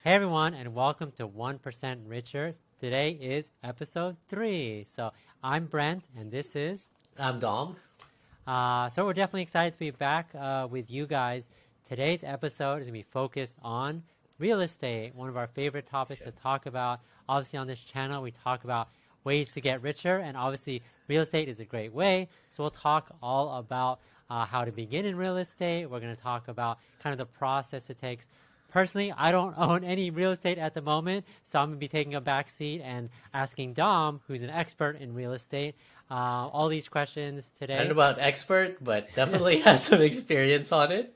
Hey everyone, and welcome to 1% Richer. Today is episode 3. So I'm Brent, and this is. I'm Dom. So we're definitely excited to be back with you guys. Today's episode is going to be focused on real estate, one of our favorite topics Yeah. to talk about. Obviously, on this channel, we talk about ways to get richer, and obviously, real estate is a great way. So we'll talk all about how to begin in real estate. We're going to talk about kind of the process it takes. Personally, I don't own any real estate at the moment, so I'm going to be taking a back seat and asking Dom, who's an expert in real estate, all these questions I don't know today. about expert, but definitely has some experience on it.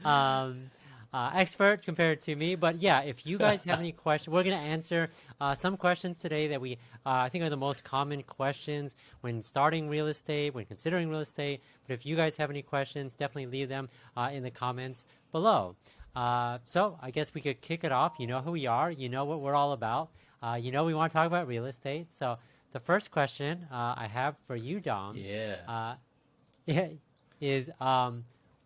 um, Expert compared to me. But yeah, if you guys have any questions, we're going to answer some questions today that I think are the most common questions when starting real estate, when considering real estate. But if you guys have any questions, definitely leave them in the comments below. So I guess we could kick it off. You know who we are. You know what we're all about. We want to talk about real estate. So the first question I have for you, Dom, Yeah. uh, is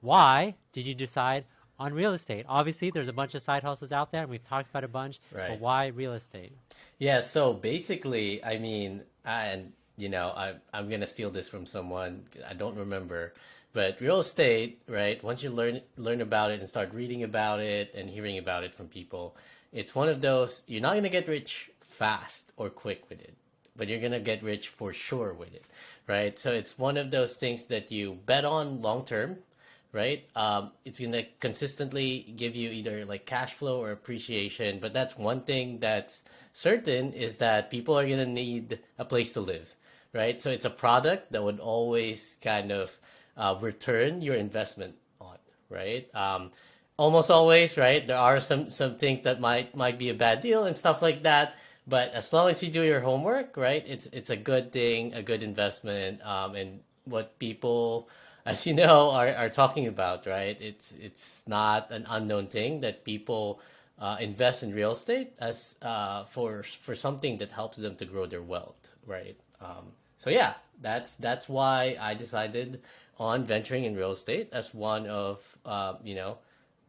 why did you decide on real estate? Obviously, there's a bunch of side hustles out there, and we've talked about a bunch, but Right. why real estate? Yeah. So basically, I'm gonna steal this from someone. I don't remember, but real estate, right? Once you learn about it and start reading about it and hearing about it from people, it's one of those you're not gonna get rich fast or quick with it, but you're gonna get rich for sure with it, right? So it's one of those things that you bet on long term, right? It's gonna consistently give you either like cash flow or appreciation. But that's one thing that's certain is that people are gonna need a place to live, right? So it's a product that would always kind of return your investment on, right? Almost always, right? There are some things that might be a bad deal and stuff like that. But as long as you do your homework, right, it's a good thing, a good investment, and what people, as you know, are talking about, right? It's not an unknown thing that people invest in real estate as for something that helps them to grow their wealth, right? So yeah, that's why I decided on venturing in real estate as one of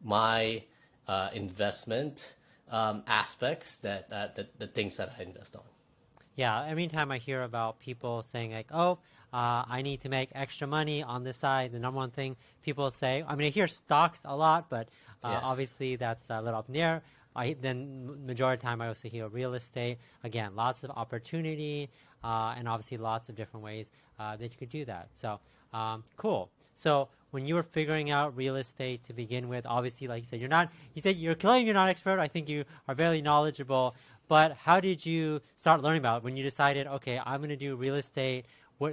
my investment aspects that the things that I invest on. Yeah, every time I hear about people saying like, "Oh, I need to make extra money on this side," the number one thing people say. I mean, I hear stocks a lot, but Yes. obviously that's a little up in the air. Then majority of the time I also hear real estate. Again, lots of opportunity, and obviously lots of different ways that you could do that. So cool. So when you were figuring out real estate to begin with, obviously, like you said, you're not. You said you're claiming you're not expert. I think you are very knowledgeable. But how did you start learning about it when you decided, okay, I'm going to do real estate?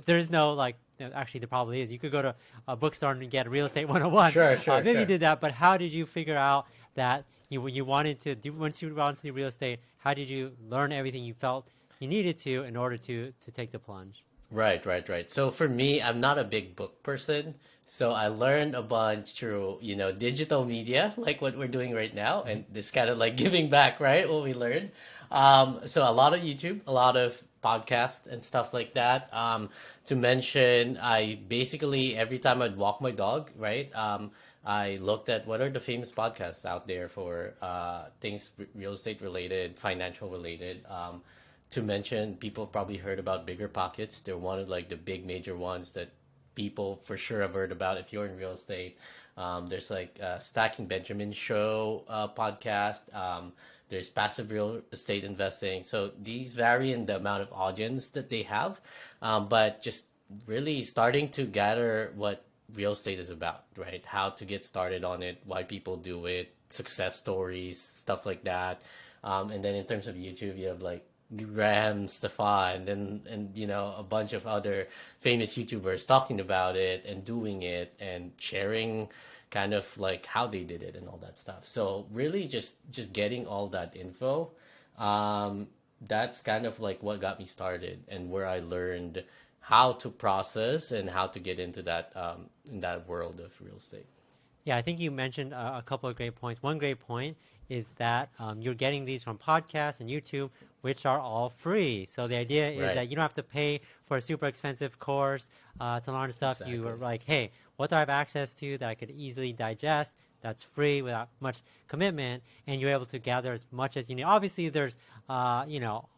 There's no like, actually, there probably is. You could go to a bookstore and get real estate 101. Sure, sure, Maybe you sure. did that, but how did you figure out that you wanted to do, once you wanted to do real estate, how did you learn everything you felt you needed to in order to take the plunge? Right, right, right. So for me, I'm not a big book person. So I learned a bunch through, digital media, like what we're doing right now, and this kind of like giving back, right? What we learned. So a lot of YouTube, a lot of podcasts and stuff like that. To mention, I basically every time I'd walk my dog, right? I looked at what are the famous podcasts out there for things real estate related, financial related. To mention, people probably heard about Bigger Pockets. They're one of like the big major ones that people for sure have heard about if you're in real estate. There's like Stacking Benjamin Show podcast. There's passive real estate investing. So these vary in the amount of audience that they have, but just really starting to gather what real estate is about, right? How to get started on it, why people do it, success stories, stuff like that. And then in terms of YouTube, you have like Graham Stefan and a bunch of other famous YouTubers talking about it and doing it and sharing kind of like how they did it and all that stuff. So really just getting all that info. Um, that's kind of like what got me started and where I learned how to process and how to get into that in that world of real estate. Yeah, I think you mentioned a couple of great points. One great point is that you're getting these from podcasts and YouTube, which are all free. So the idea is Right. that you don't have to pay for a super expensive course to learn stuff. You are Exactly. like, hey, what do I have access to that I could easily digest? that's free without much commitment, and you're able to gather as much as you need. Obviously, there's a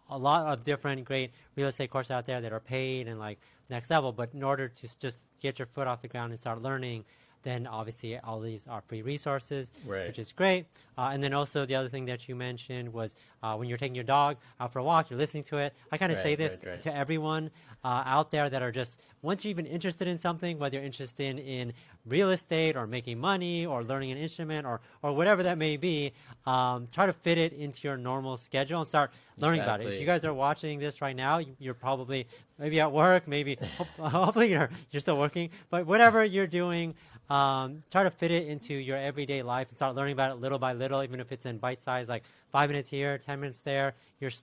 lot of different great real estate courses out there that are paid and like next level, but in order to just get your foot off the ground and start learning, then obviously all these are free resources, Right. which is great. And then also the other thing that you mentioned was when you're taking your dog out for a walk, you're listening to it. I kind of say Right, this right. to everyone out there that are just, once you're even interested in something, whether you're interested in real estate or making money or learning an instrument or whatever that may be, try to fit it into your normal schedule and start learning about it. If Exactly. you guys are watching this right now, you're probably maybe at work, maybe hopefully you're still working, but whatever you're doing, try to fit it into your everyday life and start learning about it little by little, even if it's in bite size, like 5 minutes here, 10 minutes there.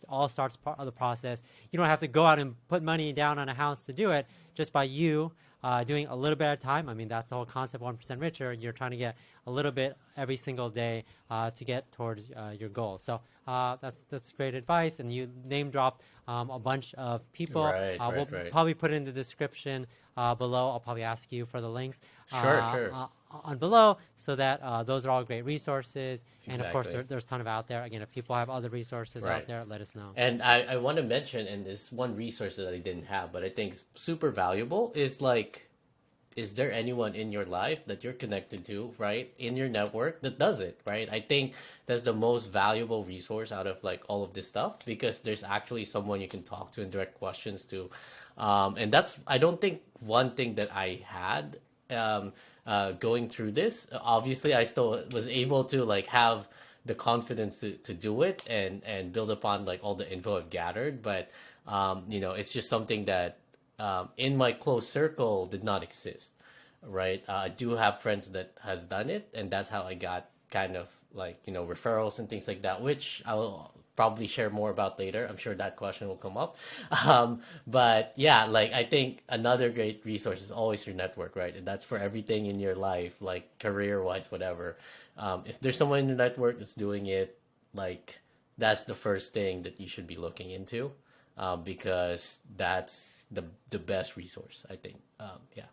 All starts part of the process. You don't have to go out and put money down on a house to do it. Just by you doing a little bit at a time. I mean, that's the whole concept. 1% richer. You're trying to get a little bit every single day to get towards your goal. So that's great advice. And you name dropped a bunch of people. Right, We'll right. probably put it in the description below. I'll probably ask you for the links Sure. on below, so that those are all great resources. And of course, Exactly. there's a ton of out there. Again, if people have other resources Right. out there, let us know. And I want to mention, and this one resource that I didn't have, but I think is super valuable is like, is there anyone in your life that you're connected to, right, in your network that does it, right? I think that's the most valuable resource out of like all of this stuff because there's actually someone you can talk to and direct questions to. And that's, I don't think one thing that I had going through this. Obviously, I still was able to like have the confidence to do it and build upon like all the info I've gathered. But it's just something that in my close circle did not exist, right? I do have friends that has done it, and that's how I got kind of like referrals and things like that, which I will probably share more about later. I'm sure that question will come up. But yeah, like I think another great resource is always your network, right? And that's for everything in your life, like career wise, whatever. If there's someone in your network that's doing it, like that's the first thing that you should be looking into, because that's the best resource, I think. Yeah,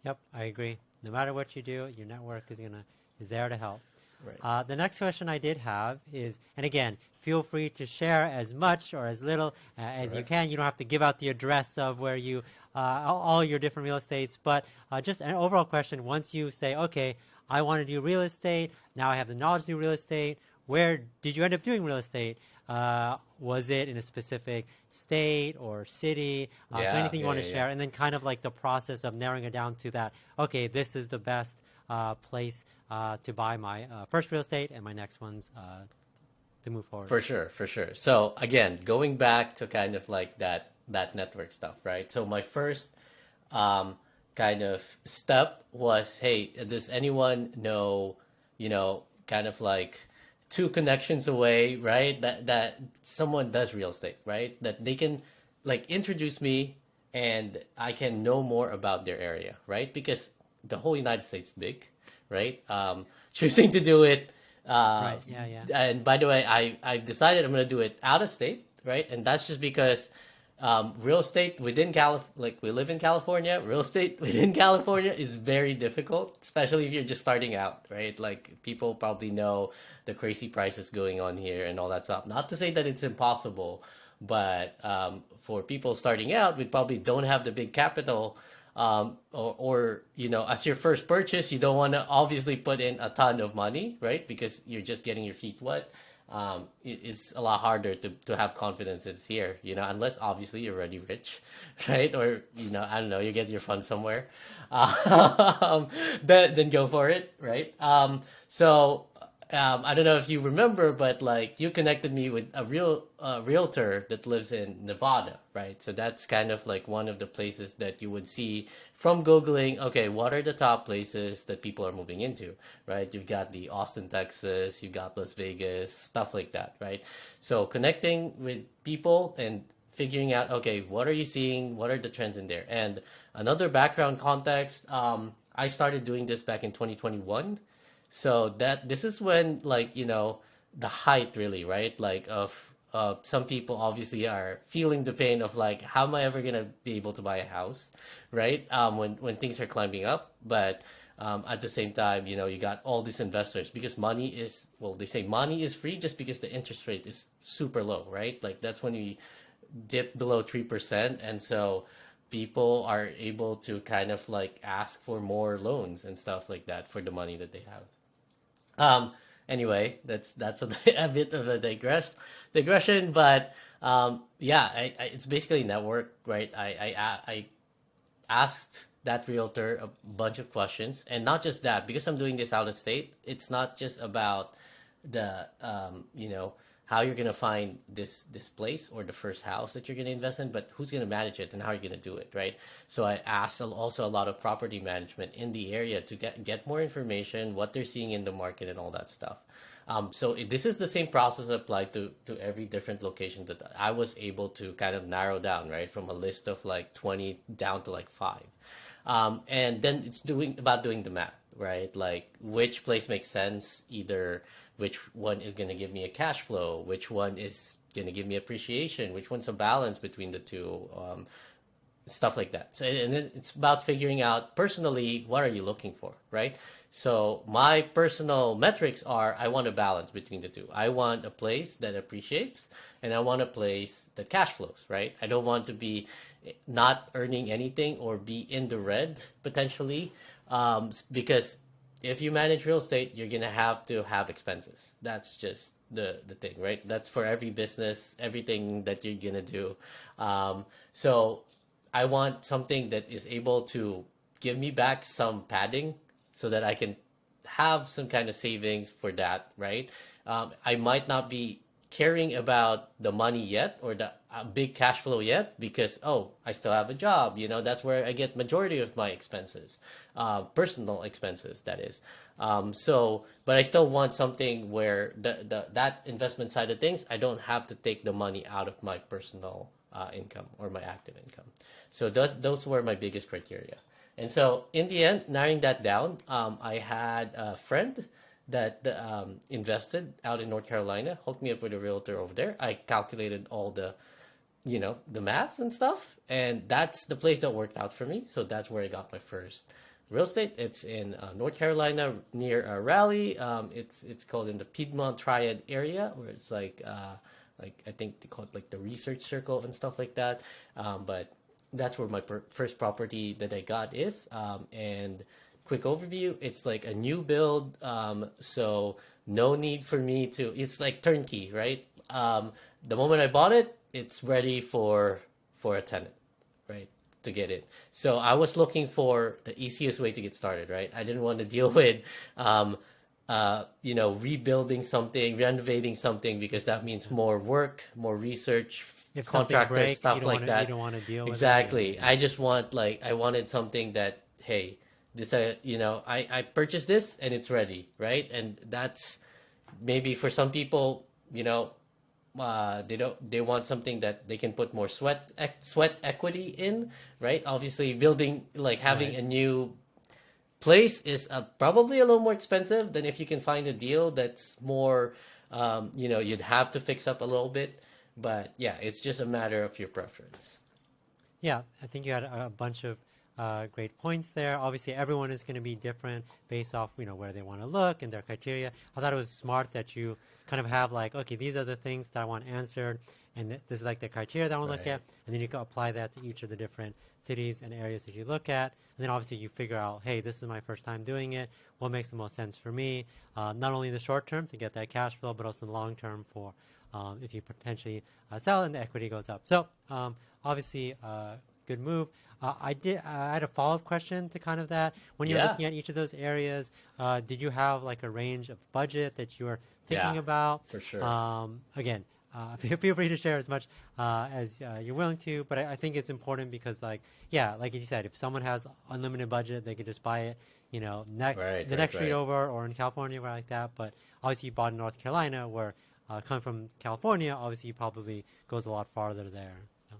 Yep, I agree. No matter what you do, your network is there to help. right. The next question I did have is, and again, feel free to share as much or as little as you Right. can. You don't have to give out the address of where you, all your different real estates, but just an overall question. Once you say, okay, I want to do real estate, now I have the knowledge to do real estate, where did you end up doing real estate? Was it in a specific state or city? So anything you want to share, and then kind of like the process of narrowing it down to that, okay, this is the best place to buy my first real estate and my next ones to move forward. For sure, for sure. So again, going back to kind of like that network stuff, right? So my first kind of step was, hey, does anyone know, kind of like two connections away, right? That someone does real estate, right? That they can like introduce me and I can know more about their area, right? Because the whole United States is big, right? Choosing to do it. Right. Yeah. Yeah. And by the way, I've decided I'm going to do it out of state, right? And that's just because real estate within like we live in California, real estate within California is very difficult, especially if you're just starting out, right? Like people probably know the crazy prices going on here and all that stuff. Not to say that it's impossible, but for people starting out, we probably don't have the big capital, or as your first purchase, you don't want to obviously put in a ton of money, right? Because you're just getting your feet wet. It's a lot harder to have confidence it's here, unless obviously you're already rich, right? Or, I don't know, you get your funds somewhere, then go for it, right? I don't know if you remember, but like you connected me with a realtor that lives in Nevada, right? So that's kind of like one of the places that you would see from Googling, okay, what are the top places that people are moving into, right? You've got the Austin, Texas, you've got Las Vegas, stuff like that, right? So connecting with people and figuring out, okay, what are you seeing? What are the trends in there? And another background context, I started doing this back in 2021. So this is when like, the height really, right? Like of some people obviously are feeling the pain of like, how am I ever gonna be able to buy a house, right? When things are climbing up. But At the same time, you got all these investors because money is, well, they say money is free just because the interest rate is super low, right? Like that's when you dip below 3%. And so people are able to kind of like ask for more loans and stuff like that for the money that they have. Um, anyway, that's a bit of a digression, but yeah, it's basically network, right? I asked that realtor a bunch of questions, and not just that, because I'm doing this out of state. It's not just about the how you're gonna find this place or the first house that you're gonna invest in, but who's gonna manage it and how you're gonna do it, right? So I asked also a lot of property management in the area to get more information, what they're seeing in the market, and all that stuff. So this is the same process applied to every different location that I was able to kind of narrow down, right, from a list of like 20 down to like five. And then it's doing the math, right? Like which place makes sense, either which one is going to give me a cash flow, which one is going to give me appreciation, which one's a balance between the two, stuff like that. So, and then it's about figuring out personally, what are you looking for, right? So my personal metrics are, I want a balance between the two. I want a place that appreciates, and I want a place that cash flows, right? I don't want to be not earning anything or be in the red potentially, because if you manage real estate, you're gonna have to have expenses. That's just the thing, right? That's for every business, everything that you're gonna do. So I want something that is able to give me back some padding so that I can have some kind of savings for that, right? I might not be caring about the money yet, or the big cash flow yet, because, oh, I still have a job. That's where I get majority of my expenses, personal expenses, that is. But I still want something where that investment side of things, I don't have to take the money out of my personal income or my active income. So those were my biggest criteria. And so in the end, narrowing that down, I had a friend that invested out in North Carolina, hooked me up with a realtor over there. I calculated all the maths and stuff, and that's the place that worked out for me. So that's where I got my first real estate. It's in North Carolina near Raleigh. It's called in the Piedmont Triad area, where it's like I think they call it like the research circle and stuff like that. But that's where my first property that I got is. And quick overview, it's like a new build. So no need for me to, it's like turnkey, right? The moment I bought it, it's ready for a tenant, right? To get it. So I was looking for the easiest way to get started, right? I didn't want to deal with rebuilding something, renovating something, because that means more work, more research, If something contractors, breaks, stuff like you that. don't want to deal with it. Exactly. I just want, like, I wanted something that, hey, this, I purchased this and it's ready, right? And that's maybe for some people, they want something that they can put more sweat equity in, right? Obviously, building, like having Right. a new place is probably a little more expensive than if you can find a deal that's more, you'd have to fix up a little bit. But yeah, it's just a matter of your preference. Yeah, I think you had a bunch of great points there. Obviously, everyone is going to be different based off where they want to look and their criteria. I thought it was smart that you kind of have like, okay, these are the things that I want answered, and this is like the criteria that I want to look Right. at, and then you can apply that to each of the different cities and areas that you look at, and then obviously you figure out, hey, this is my first time doing it. What makes the most sense for me? Not only in the short term to get that cash flow, but also in the long term for if you potentially sell and the equity goes up. So obviously, good move. I had a follow-up question to kind of that. When you're Yeah, looking at each of those areas, did you have like a range of budget that you were yeah, thinking about? for sure. Again, feel free to share as much as you're willing to, but I think it's important because, like, yeah, like you said, if someone has unlimited budget, they could just buy it, Right, the right, next street right. over or in California, where like that. But obviously, you bought in North Carolina, where coming from California, obviously, probably goes a lot farther there. So,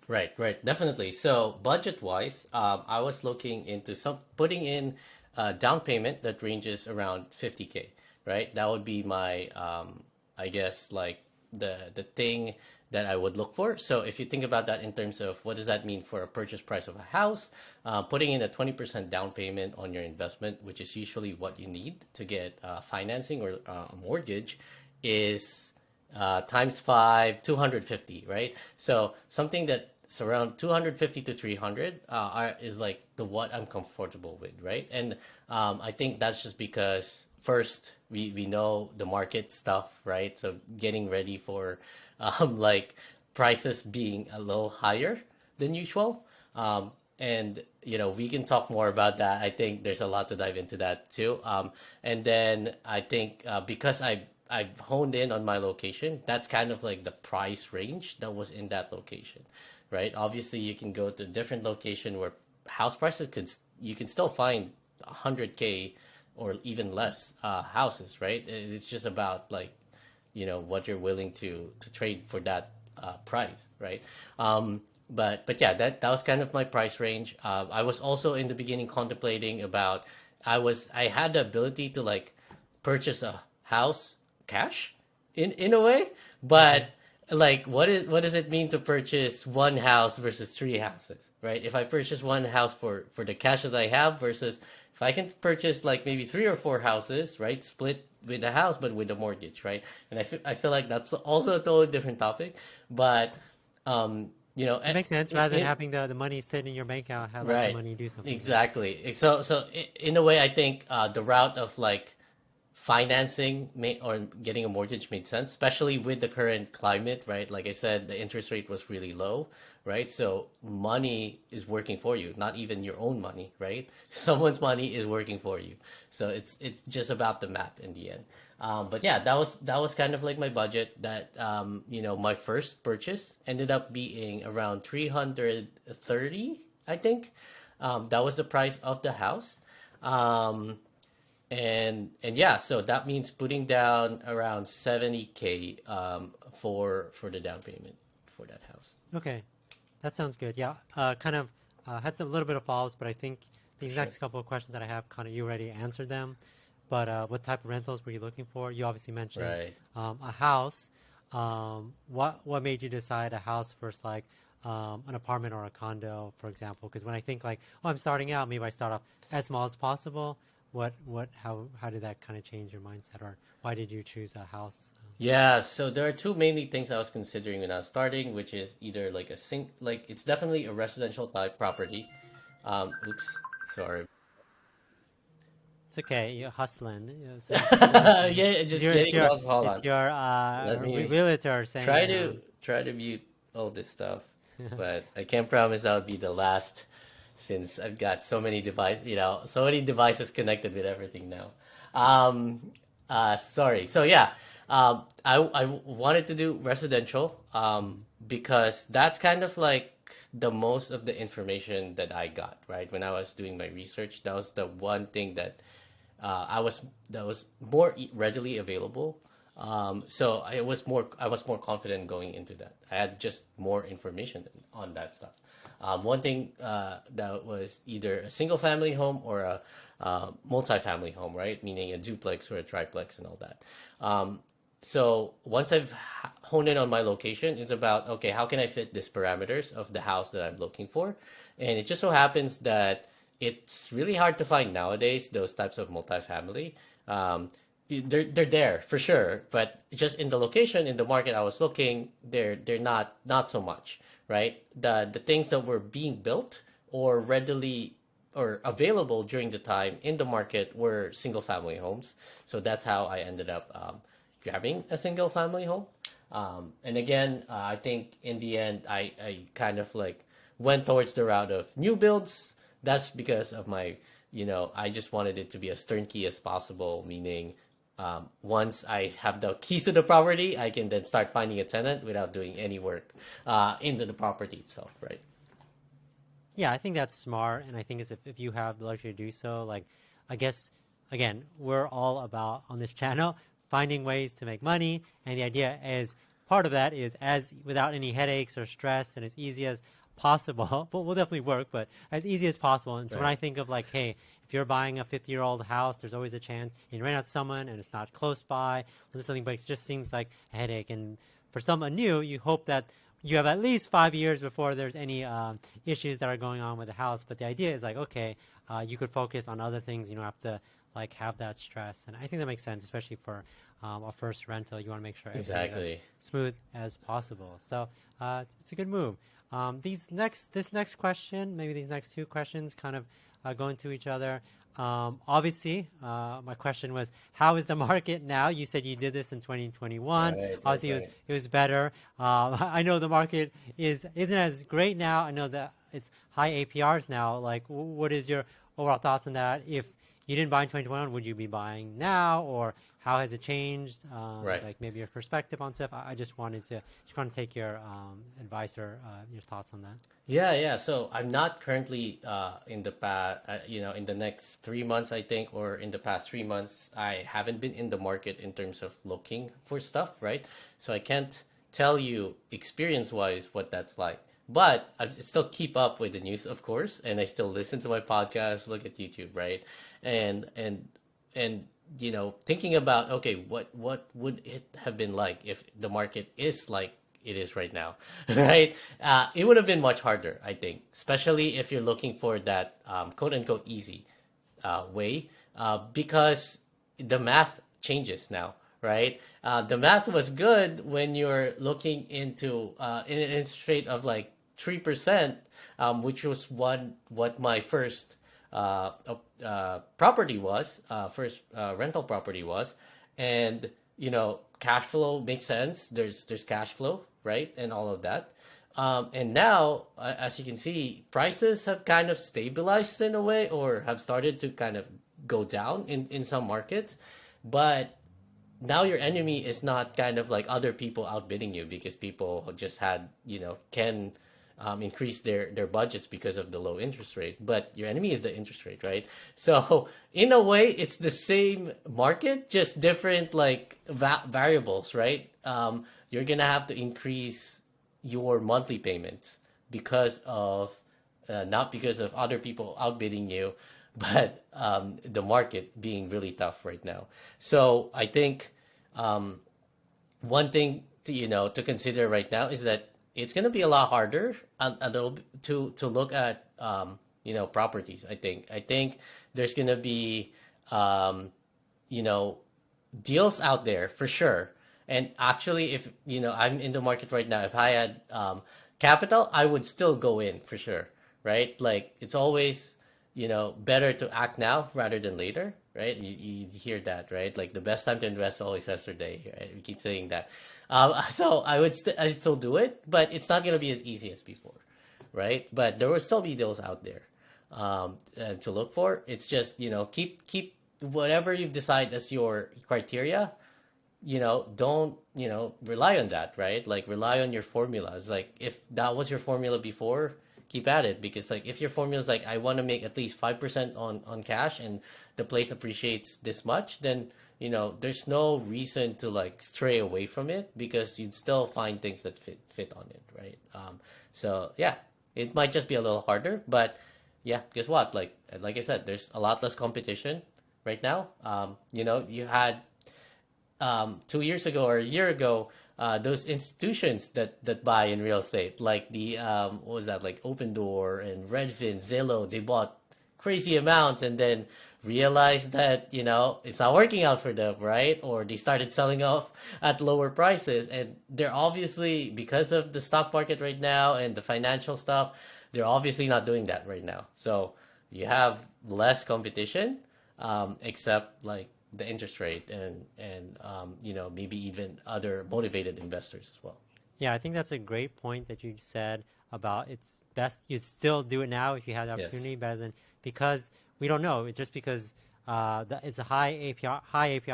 Right, right, definitely. So budget wise, I was looking into some putting in a down payment that ranges around 50K, right? That would be my, I guess, like the thing that I would look for. So if you think about that in terms of what does that mean for a purchase price of a house, putting in a 20% down payment on your investment, which is usually what you need to get financing or a mortgage, is times five, 250, right? So something that's around 250 to 300 is like the what I'm comfortable with, right? And I think that's just because first we know the market stuff, right? So getting ready for like prices being a little higher than usual. And we can talk more about that. I think there's a lot to dive into that too. And then I think because I've honed in on my location, that's kind of like the price range that was in that location, right? Obviously, you can go to a different location where house prices you can still find 100K or even less houses, right? It's just about like what you're willing to trade for that price, right? But yeah, that was kind of my price range. I was also in the beginning contemplating about I had the ability to like purchase a house cash in a way, but like what does it mean to purchase one house versus three houses, right? If I purchase one house for the cash that I have versus if I can purchase like maybe three or four houses, right? Split with the house but with a mortgage, right? And I feel like that's also a totally different topic, but It makes sense rather than it, having the money sit in your bank account, let the right, money do something. Yeah. exactly. So in a way, I think the route of like financing or getting a mortgage made sense, especially with the current climate, right? Like I said, the interest rate was really low, right? So money is working for you, not even your own money, right? Someone's money is working for you. So it's just about the math in the end. But yeah, that was kind of like my budget. That my first purchase ended up being around 330, I think. That was the price of the house. Um, and yeah, so that means putting down around 70K for the down payment for that house. Okay, that sounds good. Yeah, kind of had some little bit of follows, but I think these Sure. next couple of questions that I have, kind of you already answered them. But what type of rentals were you looking for? You obviously mentioned Right. a house. What made you decide a house versus like an apartment or a condo, for example? Because when I think like, oh, I'm starting out, maybe I start off as small as possible. How did that kind of change your mindset, or why did you choose a house? Yeah, so there are two mainly things I was considering when I was starting, which is either like like it's definitely a residential type property. Oops, sorry. It's okay, you're hustling. Yeah, It's just your it's getting your lost. Hold it's on. your Let me realtor saying, try to mute all this stuff, but I can't promise I'll be the last since I've got so many devices connected with everything now. Sorry. So yeah, I wanted to do residential because that's kind of like the most of the information that I got, right? When I was doing my research, that was the one thing that was more readily available. So I was more confident going into that. I had just more information on that stuff. One thing that was either a single family home or a multi-family home, right? Meaning a duplex or a triplex and all that. So once I've honed in on my location, it's about, okay, how can I fit these parameters of the house that I'm looking for? And it just so happens that it's really hard to find nowadays those types of multifamily. They're there for sure, but just in the location in the market I was looking, they're not so much, right? The things that were being built or readily or available during the time in the market were single family homes. So that's how I ended up grabbing a single family home. And again, I think in the end, I kind of like went towards the route of new builds. That's because of I just wanted it to be as turnkey as possible, meaning once I have the keys to the property, I can then start finding a tenant without doing any work into the property itself, right? yeah, I think that's smart, and I think is if you have the luxury to do so, like, I guess again, we're all about on this channel finding ways to make money, and the idea is part of that is as without any headaches or stress and as easy as possible. But we'll definitely work, but as easy as possible. And so when Right. I think of like, hey, if you're buying a 50-year-old house, there's always a chance you rent out to someone and it's not close by. When something breaks, it just seems like a headache. And for someone new, you hope that you have at least 5 years before there's any issues that are going on with the house. But the idea is like, okay, you could focus on other things. You don't have to like have that stress. And I think that makes sense, especially for a first rental. You want to make sure everything is as smooth as possible. So it's a good move. This next question, maybe these next two questions kind of go into each other. Obviously, my question was, how is the market now? You said you did this in 2021. Obviously, it was better. I know the market isn't as great now. I know that it's high APRs now. Like, what is your overall thoughts on that? If you didn't buy in 2021, would you be buying now, or how has it changed? Like maybe your perspective on stuff. I just wanted to take your advice or your thoughts on that. Yeah. So I'm not currently in the past, in the next 3 months, I think, or in the past 3 months, I haven't been in the market in terms of looking for stuff, right? So I can't tell you experience-wise what that's like. But I still keep up with the news, of course, and I still listen to my podcast, look at YouTube, right? And thinking about, okay, what would it have been like if the market is like it is right now, right? It would have been much harder, I think, especially if you're looking for that quote unquote easy way, because the math changes now, right? The math was good when you're looking into in an interest rate of like 3%, which was what my first property was, first rental property was, and cash flow makes sense. There's cash flow, right, and all of that. And now, as you can see, prices have kind of stabilized in a way, or have started to kind of go down in some markets, but now your enemy is not kind of like other people outbidding you because people just had can increase their budgets because of the low interest rate, but your enemy is the interest rate, right? So in a way, it's the same market, just different like variables, right? You're gonna have to increase your monthly payments because of not because of other people outbidding you, but the market being really tough right now. So I think one thing to consider right now is that it's going to be a lot harder a little bit to look at properties. I think there's going to be deals out there for sure. And actually, if I'm in the market right now, if I had capital, I would still go in for sure, right? Like it's always better to act now rather than later, right? You hear that, right? Like the best time to invest is always yesterday, right? We keep saying that. So I still do it, but it's not gonna be as easy as before, right? But there will still be deals out there to look for. It's just keep whatever you decide as your criteria. Don't rely on that, right? Like rely on your formulas. Like if that was your formula before, keep at it, because like if your formula is like I want to make at least 5% on cash and the place appreciates this much, then there's no reason to like stray away from it, because you'd still find things that fit on it, right? So yeah, it might just be a little harder, but yeah, guess what, like I said, there's a lot less competition right now. You had 2 years ago or a year ago, those institutions that buy in real estate, like the what was that, like Open Door and Redfin, Zillow, they bought crazy amounts and then realized that it's not working out for them, right? Or they started selling off at lower prices, and they're obviously, because of the stock market right now and the financial stuff, they're obviously not doing that right now. So you have less competition, except like the interest rate and maybe even other motivated investors as well. Yeah, I think that's a great point that you said about it's best you still do it now if you have the opportunity, Yes. better than, because we don't know. Just because it's a high APR,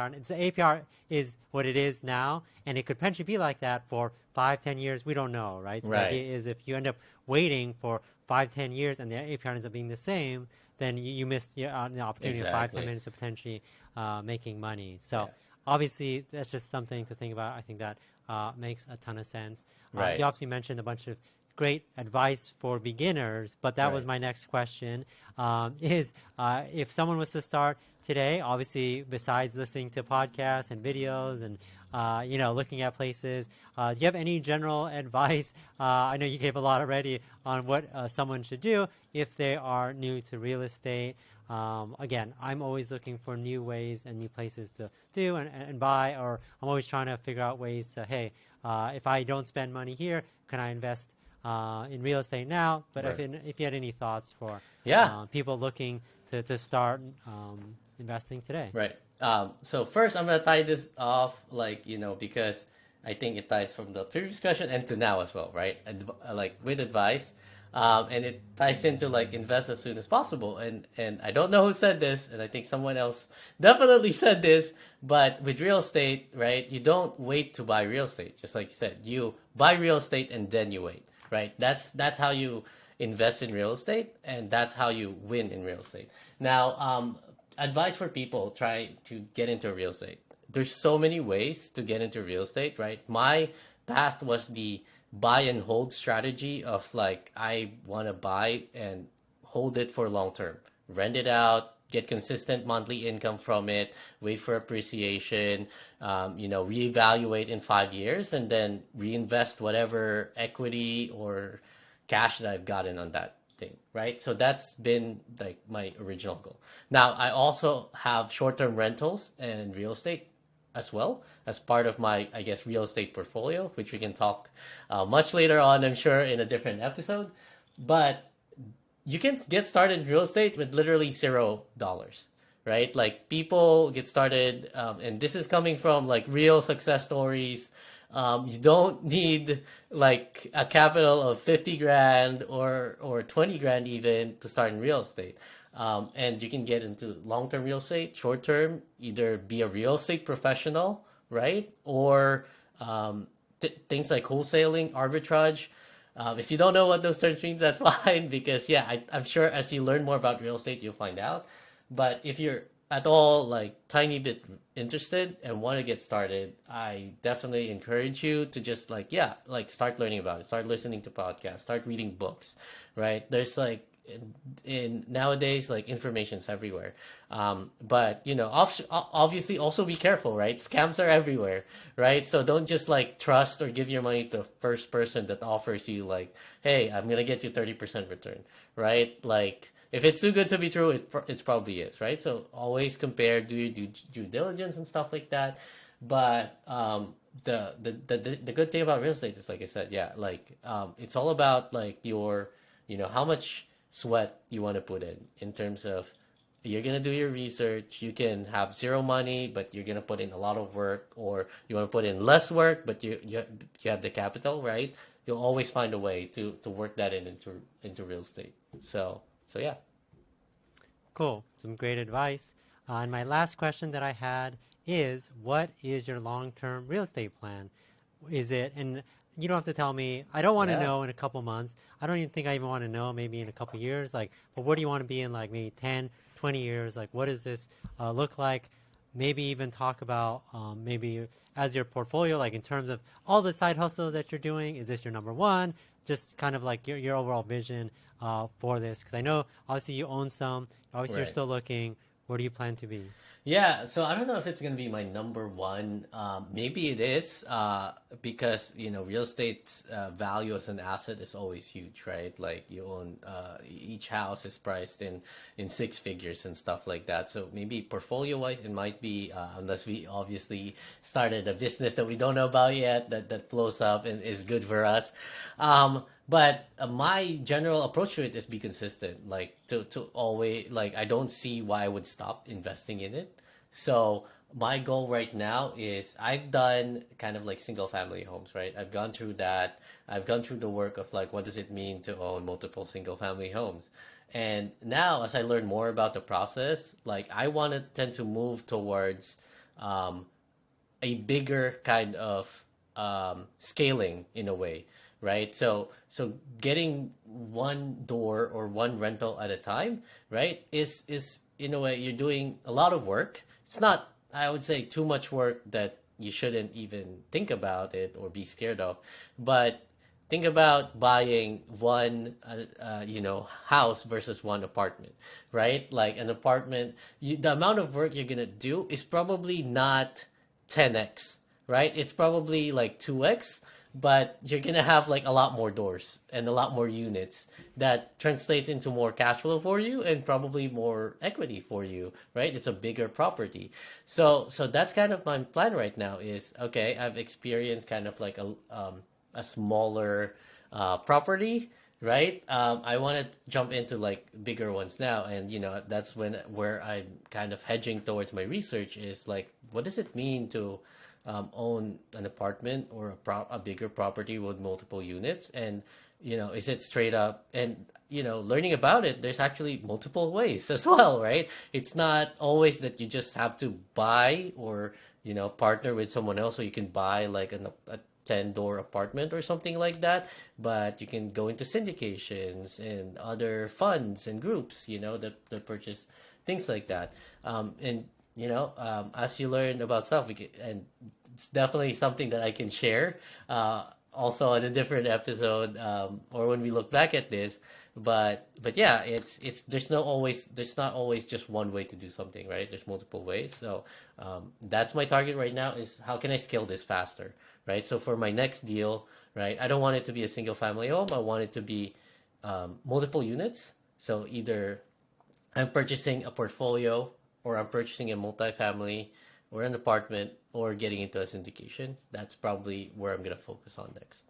and it's the APR is what it is now, and it could potentially be like that for 5-10 years. We don't know, right? So the Right. idea is if you end up waiting for 5-10 years and the APR ends up being the same, then you missed the opportunity of 5-10 Exactly. minutes of potentially making money. So Yeah. obviously that's just something to think about. I think that makes a ton of sense. You Right. obviously mentioned a bunch of great advice for beginners, but that was Right. my next question. Is if someone was to start today, obviously, besides listening to podcasts and videos and looking at places, do you have any general advice? I know you gave a lot already on what someone should do if they are new to real estate. Again, I'm always looking for new ways and new places to do and buy, or I'm always trying to figure out ways to, hey, if I don't spend money here, can I invest in real estate now? But Right. if you had any thoughts for Yeah. people looking to start investing today. Right. So first, I'm gonna tie this off, like because I think it ties from the previous discussion and to now as well, right? Like with advice, and it ties into like invest as soon as possible. And I don't know who said this, and I think someone else definitely said this. But with real estate, right? You don't wait to buy real estate, just like you said. You buy real estate and then you wait, right? That's how you invest in real estate, and that's how you win in real estate. Now, advice for people trying to get into real estate. There's so many ways to get into real estate, right? My path was the buy and hold strategy of like I want to buy and hold it for long term, rent it out, get consistent monthly income from it, wait for appreciation, reevaluate in 5 years, and then reinvest whatever equity or cash that I've gotten on that thing, right? So that's been like my original goal. Now, I also have short-term rentals and real estate as well as part of my, I guess, real estate portfolio, which we can talk much later on, I'm sure, in a different episode. But you can get started in real estate with literally $0, right? Like people get started, and this is coming from like real success stories. You don't need like a capital of 50 grand or 20 grand even to start in real estate. And you can get into long-term real estate, short-term, either be a real estate professional, right? Or things like wholesaling, arbitrage. If you don't know what those terms mean, that's fine because yeah, I'm sure as you learn more about real estate, you'll find out. But if you're at all like tiny bit interested and want to get started, I definitely encourage you to just like yeah, like start learning about it, start listening to podcasts, start reading books, right? There's like in nowadays like information's everywhere, but obviously also be careful, right? Scams are everywhere, right? So don't just like trust or give your money to the first person that offers you like, hey, I'm gonna get you 30% return, right? Like if it's too good to be true, it's probably is, right? So always compare, do your due diligence and stuff like that. But the good thing about real estate is like I said, yeah, like it's all about like your how much sweat you want to put in terms of you're gonna do your research. You can have zero money, but you're gonna put in a lot of work, or you want to put in less work, but you have the capital, right? You'll always find a way to work that into real estate. So yeah. Cool. Some great advice. And my last question that I had is, what is your long-term real estate plan? Is it, and you don't have to tell me, I don't want to Yeah. know in a couple months. I don't even think I even want to know maybe in a couple years. Like, but where do you want to be in like maybe 10, 20 years? Like, what does this look like? Maybe even talk about maybe as your portfolio, like in terms of all the side hustles that you're doing, is this your number one? Just kind of like your overall vision for this. Because I know obviously you own some, obviously you're Right. still looking. Where do you plan to be? Yeah, so I don't know if it's gonna be my number one. Maybe it is, because real estate's value as an asset is always huge, right? Like you own each house is priced in six figures and stuff like that. So maybe portfolio wise, it might be unless we obviously started a business that we don't know about yet that blows up and is good for us. But my general approach to it is be consistent. Like to always like I don't see why I would stop investing in it. So my goal right now is I've done kind of like single family homes, right? I've gone through that. I've gone through the work of like what does it mean to own multiple single family homes. And now as I learn more about the process, like I want to tend to move towards um, a bigger kind of scaling in a way, right? So getting one door or one rental at a time, right, is in a way you're doing a lot of work. It's not, I would say, too much work that you shouldn't even think about it or be scared of, but think about buying one house versus one apartment, right? Like an apartment, the amount of work you're gonna do is probably not 10x, right? It's probably like 2x, but you're gonna have like a lot more doors and a lot more units that translates into more cash flow for you and probably more equity for you, right? It's a bigger property. So that's kind of my plan right now is okay, I've experienced kind of like a smaller property, right? I want to jump into like bigger ones now, and that's where I'm kind of hedging towards my research is like, what does it mean to own an apartment or a bigger property with multiple units, and is it straight up and learning about it, there's actually multiple ways as well, right? It's not always that you just have to buy or partner with someone else so you can buy like a 10-door apartment or something like that, but you can go into syndications and other funds and groups that purchase things like that. And as you learn about stuff, and it's definitely something that I can share also on a different episode, or when we look back at this. But yeah, it's there's not always just one way to do something, right? There's multiple ways. So that's my target right now is how can I scale this faster, right? So for my next deal, right, I don't want it to be a single family home. I want it to be multiple units. So either I'm purchasing a portfolio, or I'm purchasing a multifamily, or an apartment, or getting into a syndication. That's probably where I'm gonna focus on next.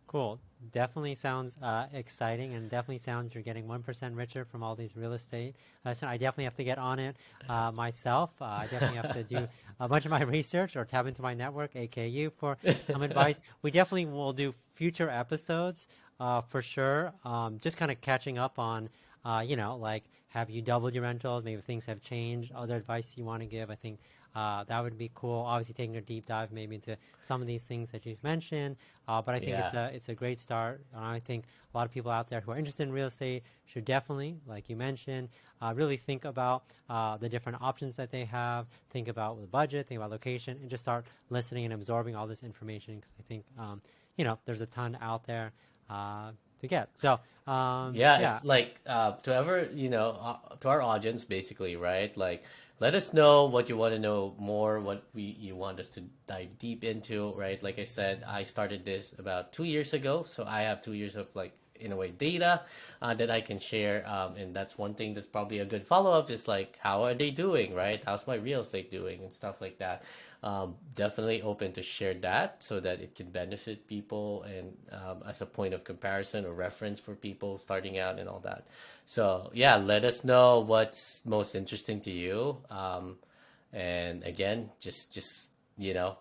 Cool. Definitely sounds exciting, and definitely sounds you're getting 1% richer from all these real estate. So I definitely have to get on it myself. I definitely have to do a bunch of my research or tap into my network, AKU, for some advice. We definitely will do future episodes for sure. Just kind of catching up on, like, have you doubled your rentals? Maybe things have changed. Other advice you want to give? I think that would be cool. Obviously, taking a deep dive maybe into some of these things that you've mentioned. But I think Yeah. it's a great start. And I think a lot of people out there who are interested in real estate should definitely, like you mentioned, really think about the different options that they have. Think about the budget. Think about location, and just start listening and absorbing all this information. Because I think there's a ton out there to get. So Yeah, if yeah. like to our audience basically, right? Like let us know what you want to know more, what you want us to dive deep into, right? Like I said, I started this about 2 years ago, so I have 2 years of like in a way data that I can share, and that's one thing that's probably a good follow up is like how are they doing, right? How's my real estate doing and stuff like that. Definitely open to share that so that it can benefit people and as a point of comparison or reference for people starting out and all that. So yeah, let us know what's most interesting to you. And again, just you know,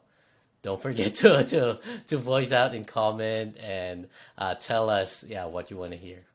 don't forget to voice out and comment and tell us yeah what you want to hear.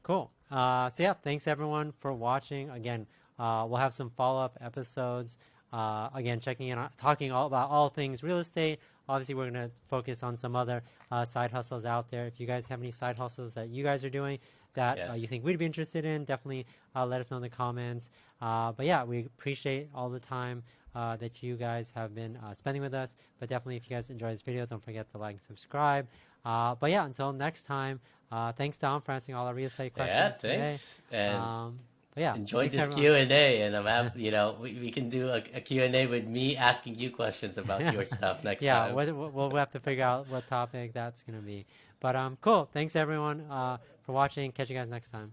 Cool. So yeah, thanks everyone for watching. Again, we'll have some follow-up episodes. Again, checking in, talking all about all things real estate. Obviously, we're going to focus on some other side hustles out there. If you guys have any side hustles that you guys are doing that you Yes. think we'd be interested in, definitely let us know in the comments. But yeah, we appreciate all the time that you guys have been spending with us. But definitely, if you guys enjoyed this video, don't forget to like and subscribe. But yeah, until next time, thanks, Dom, for answering all our real estate Yeah, questions today. thanks. And But yeah, enjoyed thanks this everyone. Q&A and we can do a Q&A with me asking you questions about your stuff next Yeah, time. we'll have to figure out what topic that's gonna be. But cool. Thanks everyone for watching. Catch you guys next time.